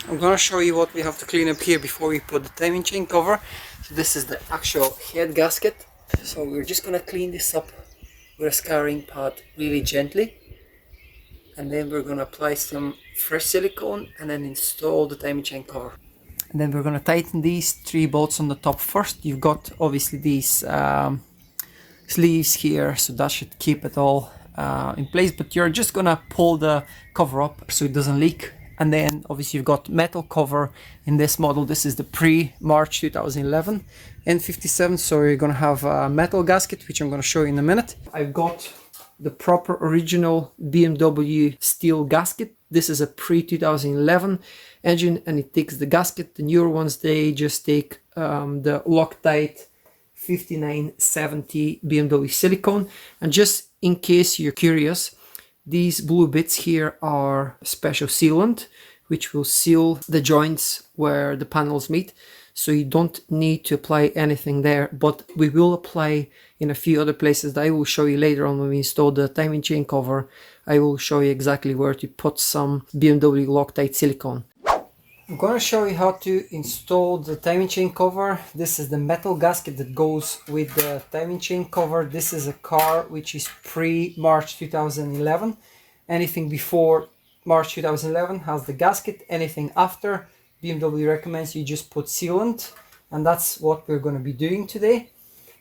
I'm gonna show you what we have to clean up here before we put the timing chain cover. So this is the actual head gasket. So we're just gonna clean this up with a scouring pad really gently. And then we're gonna apply some fresh silicone and then install the timing chain cover. And then we're gonna tighten these 3 bolts on the top first. You've got obviously these sleeves here, so that should keep it all in place, but you're just gonna pull the cover up so it doesn't leak. And then obviously you've got metal cover in this model. This is the pre-March 2011 N57, so you're gonna have a metal gasket, which I'm gonna show you in a minute. I've got the proper original BMW steel gasket. This is a pre-2011 engine and it takes the gasket. The newer ones, they just take the Loctite 5970 BMW silicone. And just in case you're curious, these blue bits here are special sealant, which will seal the joints where the panels meet. So you don't need to apply anything there, but we will apply in a few other places that I will show you later on when we install the timing chain cover. I will show you exactly where to put some BMW Loctite silicone. I'm going to show you how to install the timing chain cover. This is the metal gasket that goes with the timing chain cover. This is a car which is pre-March 2011. Anything before March 2011 has the gasket. Anything after, BMW recommends you just put sealant, and that's what we're going to be doing today.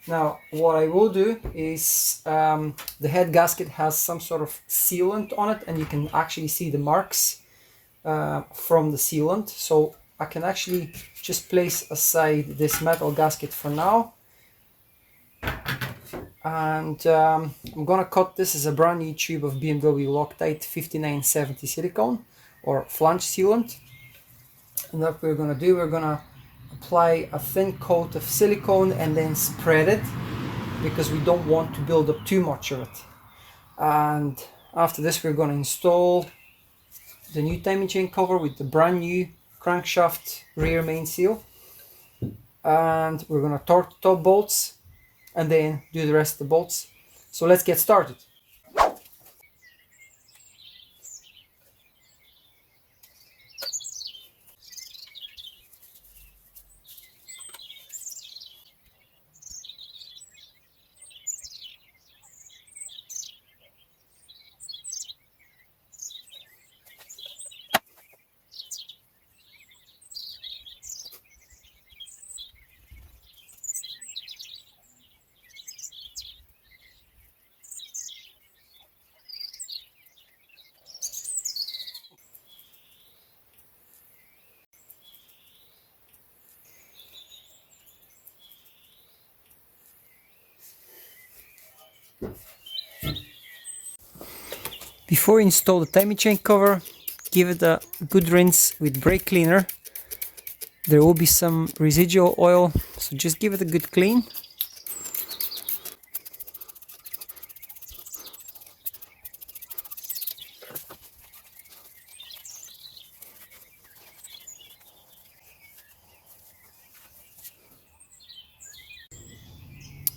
Now what I will do is the head gasket has some sort of sealant on it, and you can actually see the marks from the sealant. So I can actually just place aside this metal gasket for now, and I'm gonna cut this as a brand new tube of BMW Loctite 5970 silicone or flange sealant. And what we're gonna do, we're gonna apply a thin coat of silicone and then spread it, because we don't want to build up too much of it. And after this, we're gonna install the new timing chain cover with the brand new crankshaft rear main seal, and we're gonna torque the top bolts and then do the rest of the bolts. So let's get started. Before you install the timing chain cover, give it a good rinse with brake cleaner. There will be some residual oil, so just give it a good clean.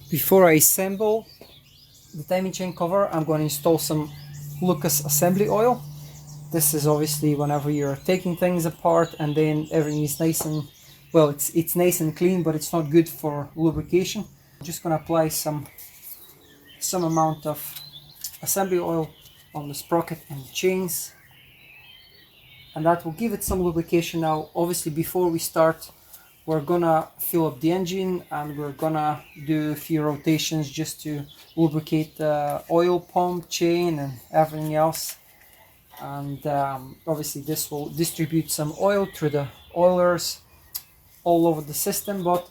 Before I assemble the timing chain cover, I'm going to install some Lucas assembly oil. This is obviously whenever you're taking things apart and then everything is nice and, well, it's nice and clean, but it's not good for lubrication. I'm just going to apply some amount of assembly oil on the sprocket and the chains, and that will give it some lubrication. Now obviously before we start, we're gonna fill up the engine and we're gonna do a few rotations just to lubricate the oil pump, chain and everything else. And obviously this will distribute some oil through the oilers all over the system, but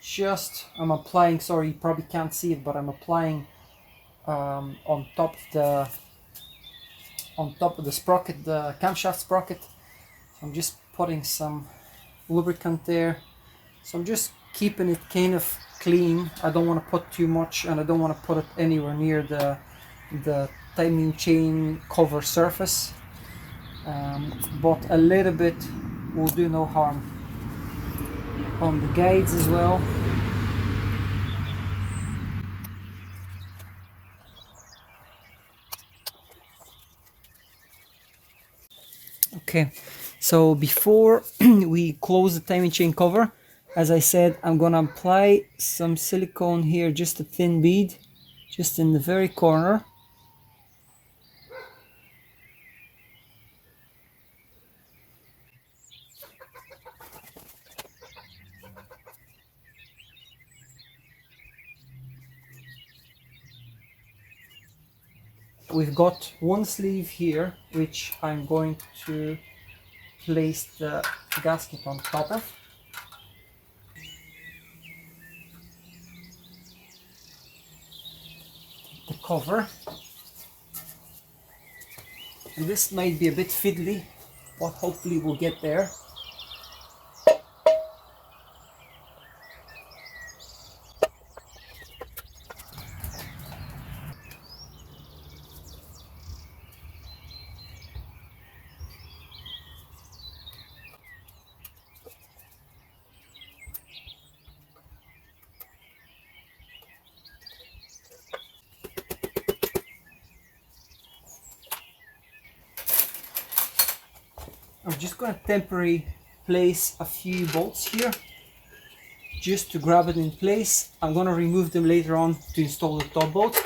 just I'm applying, sorry you probably can't see it, but I'm applying on top of the sprocket, the camshaft sprocket. So I'm just putting some lubricant there. So I'm just keeping it kind of clean. I don't want to put too much, and I don't want to put it anywhere near the timing chain cover surface, but a little bit will do no harm. On the guides as well. Okay, So before we close the timing chain cover, as I said, I'm gonna apply some silicone here, just a thin bead, just in the very corner. We've got one sleeve here, which I'm going to place the gasket on top of. The cover. And this might be a bit fiddly, but hopefully we'll get there. I'm just going to temporarily place a few bolts here just to grab it in place. I'm going to remove them later on to install the top bolt.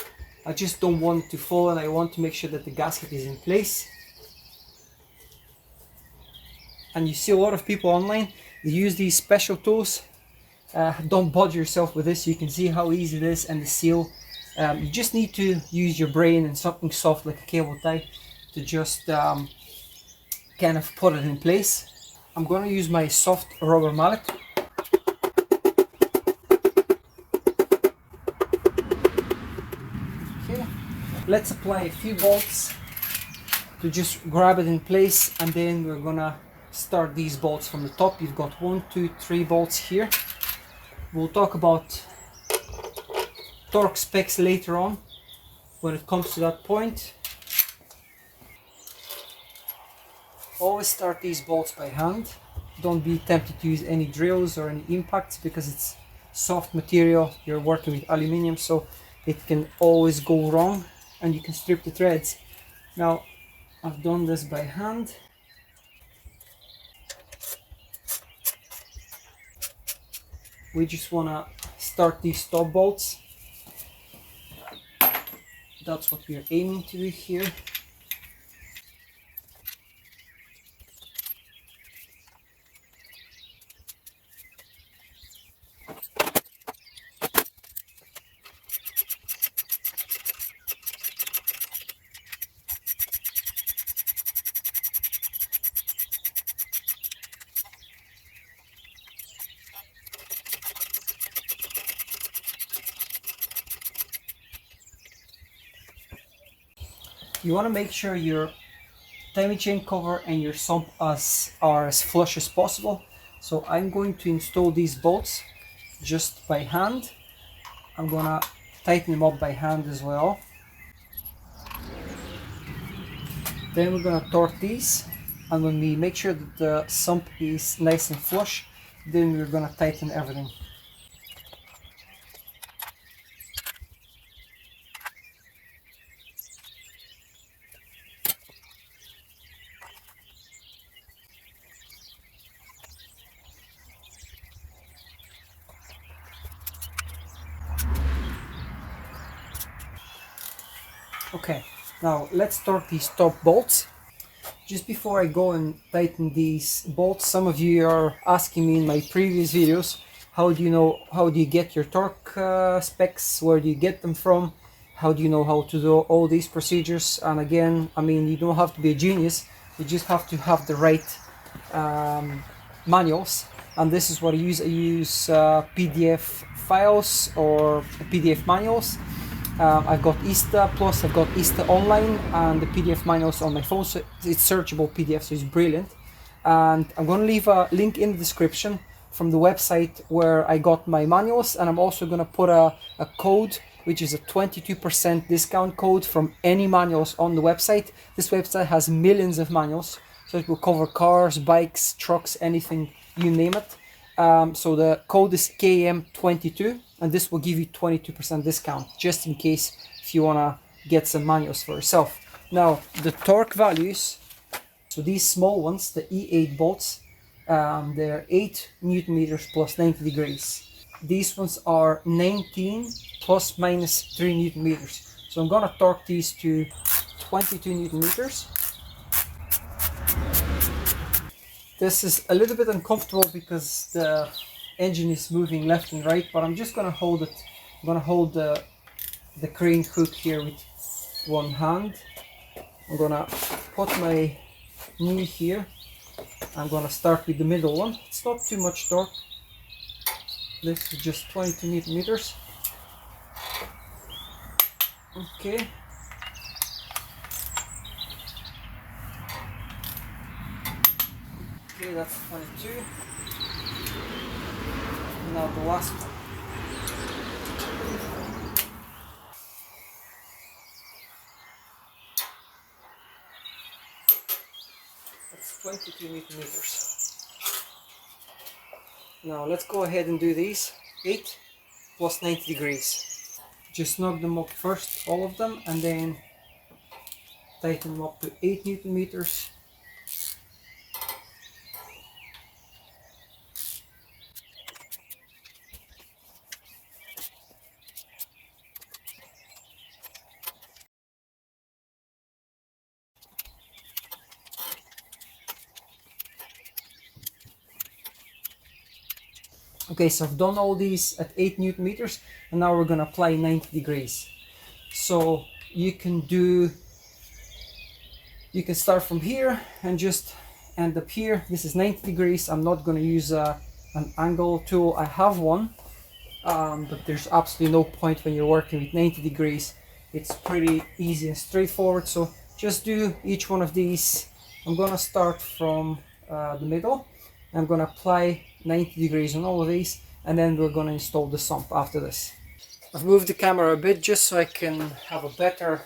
I just don't want it to fall, and I want to make sure that the gasket is in place. And you see a lot of people online, they use these special tools. Don't bother yourself with this. You can see how easy it is, and the seal. You just need to use your brain and something soft like a cable tie to just kind of put it in place. I'm going to use my soft rubber mallet. Okay, let's apply a few bolts to just grab it in place, and then we're gonna start these bolts from the top. You've got 1, 2, 3 bolts here. We'll talk about torque specs later on when it comes to that point. Always start these bolts by hand. Don't be tempted to use any drills or any impacts, because it's soft material. You're working with aluminium, so it can always go wrong and you can strip the threads. Now, I've done this by hand. We just want to start these top bolts. That's what we are aiming to do here. You want to make sure your timing chain cover and your sump are as flush as possible. So I'm going to install these bolts just by hand. I'm gonna tighten them up by hand as well. Then we're gonna torque these, and when we make sure that the sump is nice and flush, then we're gonna tighten everything. Okay, now let's torque these top bolts. Just before I go and tighten these bolts, some of you are asking me in my previous videos, how do you get your torque specs, where do you get them from, how do you know how to do all these procedures? And again, I mean, you don't have to be a genius, you just have to have the right manuals. And this is what I use. I use PDF files or PDF manuals. I've got ISTA, plus I've got ISTA online, and the PDF manuals on my phone, so it's searchable PDF, so it's brilliant. And I'm going to leave a link in the description from the website where I got my manuals, and I'm also going to put a code, which is a 22% discount code from any manuals on the website. This website has millions of manuals, so it will cover cars, bikes, trucks, anything, you name it. So the code is KM22, and this will give you 22% discount, just in case if you want to get some manuals for yourself. Now, the torque values So these small ones, the E8 bolts, they're 8 Newton meters plus 90 degrees. These ones are 19 plus minus 3 Newton meters. So I'm gonna torque these to 22 Newton meters. This is a little bit uncomfortable because the engine is moving left and right, but I'm just gonna hold it. I'm gonna hold the crane hook here with one hand. I'm gonna put my knee here. I'm gonna start with the middle one. It's not too much torque. This is just 22 Newton meters. Okay. Okay, that's 22. Now the last one. That's 22 Newton meters. Now let's go ahead and do these. 8 plus 90 degrees. Just knock them up first, all of them, and then tighten them up to 8 Newton meters. Okay, so I've done all these at 8 Newton meters, and now we're gonna apply 90 degrees. So you can start from here and just end up here. This is 90 degrees. I'm not gonna use an angle tool. I have one, but there's absolutely no point when you're working with 90 degrees. It's pretty easy and straightforward. So just do each one of these. I'm gonna start from the middle. I'm gonna apply 90 degrees on all of these, and then we're going to install the sump after this. I've moved the camera a bit just so I can have a better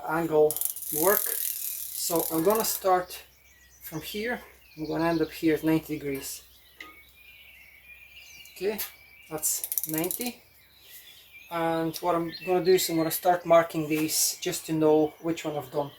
angle to work. So I'm going to start from here. I'm going to end up here at 90 degrees. Okay, that's 90. And what I'm going to do is I'm going to start marking these just to know which one I've done.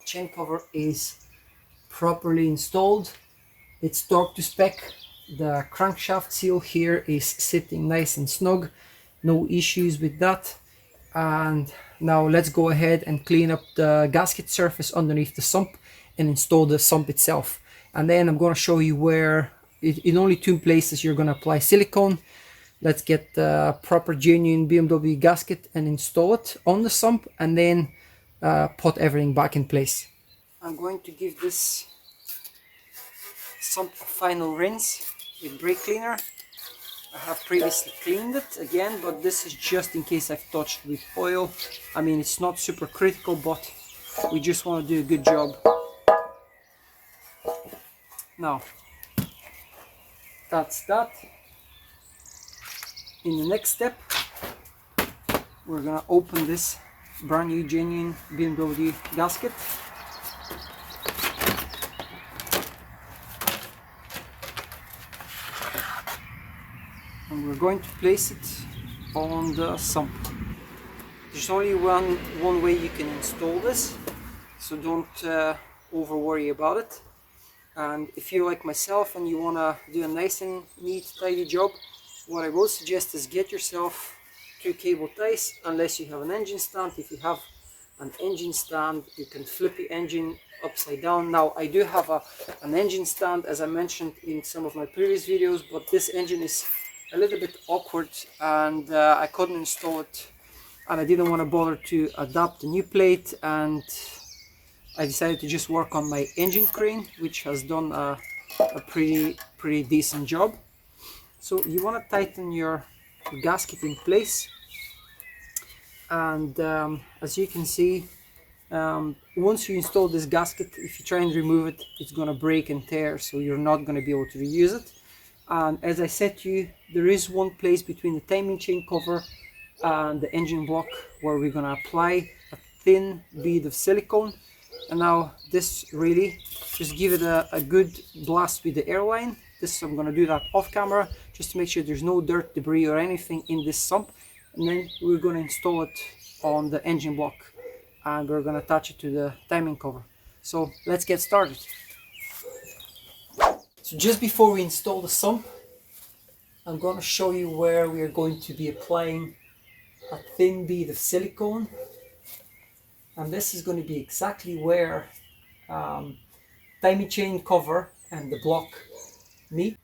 Chain cover is properly installed. It's torqued to spec. The crankshaft seal here is sitting nice and snug. No issues with that. And now let's go ahead and clean up the gasket surface underneath the sump and install the sump itself. And then I'm going to show you where, in only 2 places, you're going to apply silicone. Let's get the proper genuine BMW gasket and install it on the sump, and then put everything back in place. I'm going to give this sump a final rinse with brake cleaner. I have previously cleaned it again, but this is just in case I've touched with oil. I mean, it's not super critical, but we just want to do a good job. Now, that's that. In the next step, we're gonna open this brand new genuine BMW gasket. And we're going to place it on the sump. There's only one way you can install this, so don't over worry about it. And if you're like myself and you want to do a nice and neat, tidy job, what I will suggest is get yourself 2 cable ties, unless you have an engine stand. If you have an engine stand, you can flip the engine upside down. Now, I do have an engine stand, as I mentioned in some of my previous videos, but this engine is a little bit awkward, and I couldn't install it, and I didn't want to bother to adapt a new plate, and I decided to just work on my engine crane, which has done a pretty pretty decent job. So you want to tighten your gasket in place, and as you can see, once you install this gasket, if you try and remove it, it's going to break and tear, so you're not going to be able to reuse it. And as I said to you, there is one place between the timing chain cover and the engine block where we're going to apply a thin bead of silicone. And now this really, just give it a good blast with the airline. This, I'm going to do that off camera, just to make sure there's no dirt, debris or anything in this sump. And then we're going to install it on the engine block, and we're going to attach it to the timing cover. So let's get started. So just before we install the sump, I'm going to show you where we are going to be applying a thin bead of silicone. And this is going to be exactly where timing chain cover and the block meet.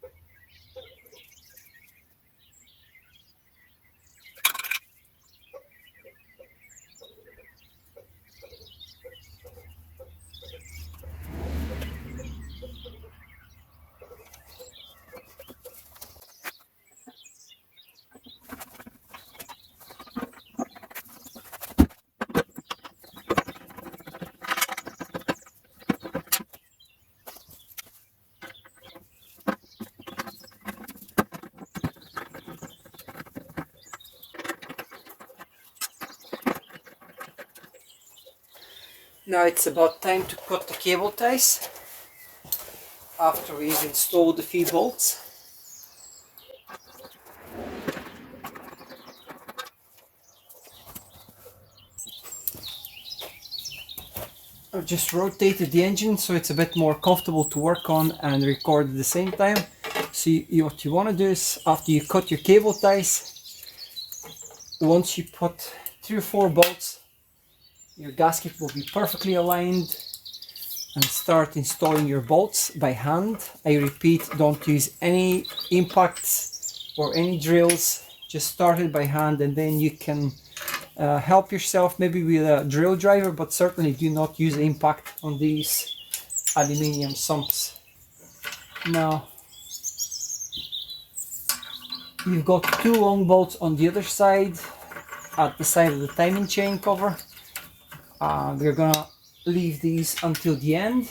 Now it's about time to cut the cable ties after we've installed the few bolts. I've just rotated the engine so it's a bit more comfortable to work on and record at the same time. So what you want to do is, after you cut your cable ties, once you put 3 or 4 bolts, your gasket will be perfectly aligned, and start installing your bolts by hand. I repeat, don't use any impacts or any drills, just start it by hand, and then you can help yourself maybe with a drill driver, but certainly do not use impact on these aluminium sumps. Now you've got 2 long bolts on the other side, at the side of the timing chain cover. We're gonna leave these until the end.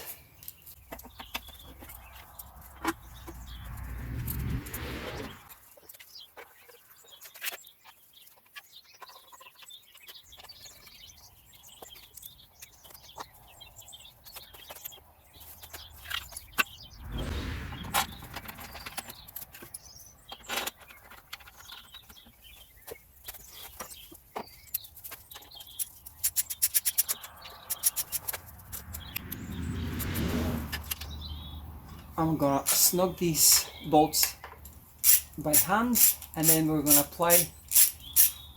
I'm gonna snug these bolts by hand, and then we're gonna apply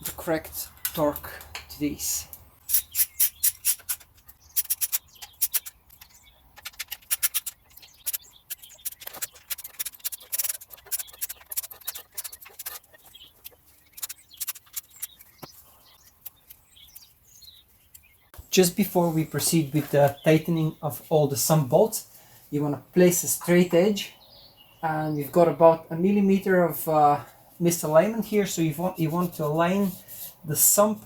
the correct torque to these. Just before we proceed with the tightening of all the sump bolts, you want to place a straight edge, and we've got about a millimeter of misalignment here, so you want to align the sump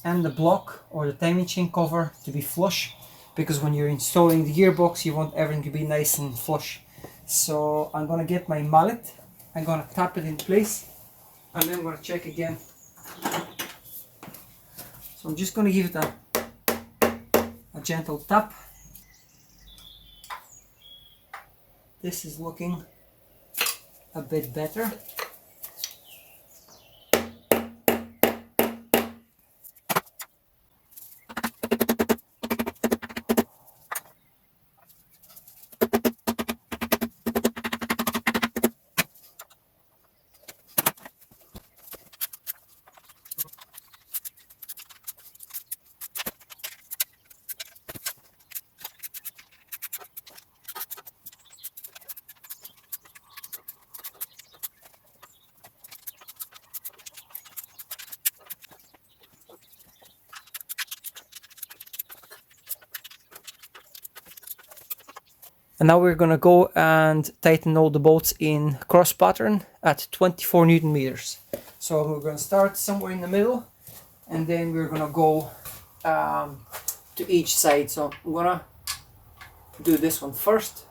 and the block or the timing chain cover to be flush, because when you're installing the gearbox you want everything to be nice and flush. So I'm going to get my mallet, I'm going to tap it in place, and then I'm going to check again. So I'm just going to give it a gentle tap. This is looking a bit better. And now we're gonna go and tighten all the bolts in cross pattern at 24 Newton meters. So we're gonna start somewhere in the middle, and then we're gonna go to each side. So I'm gonna do this one first.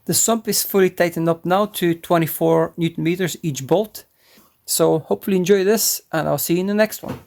The sump is fully tightened up now to 24 Newton meters each bolt. So hopefully enjoy this, and I'll see you in the next one.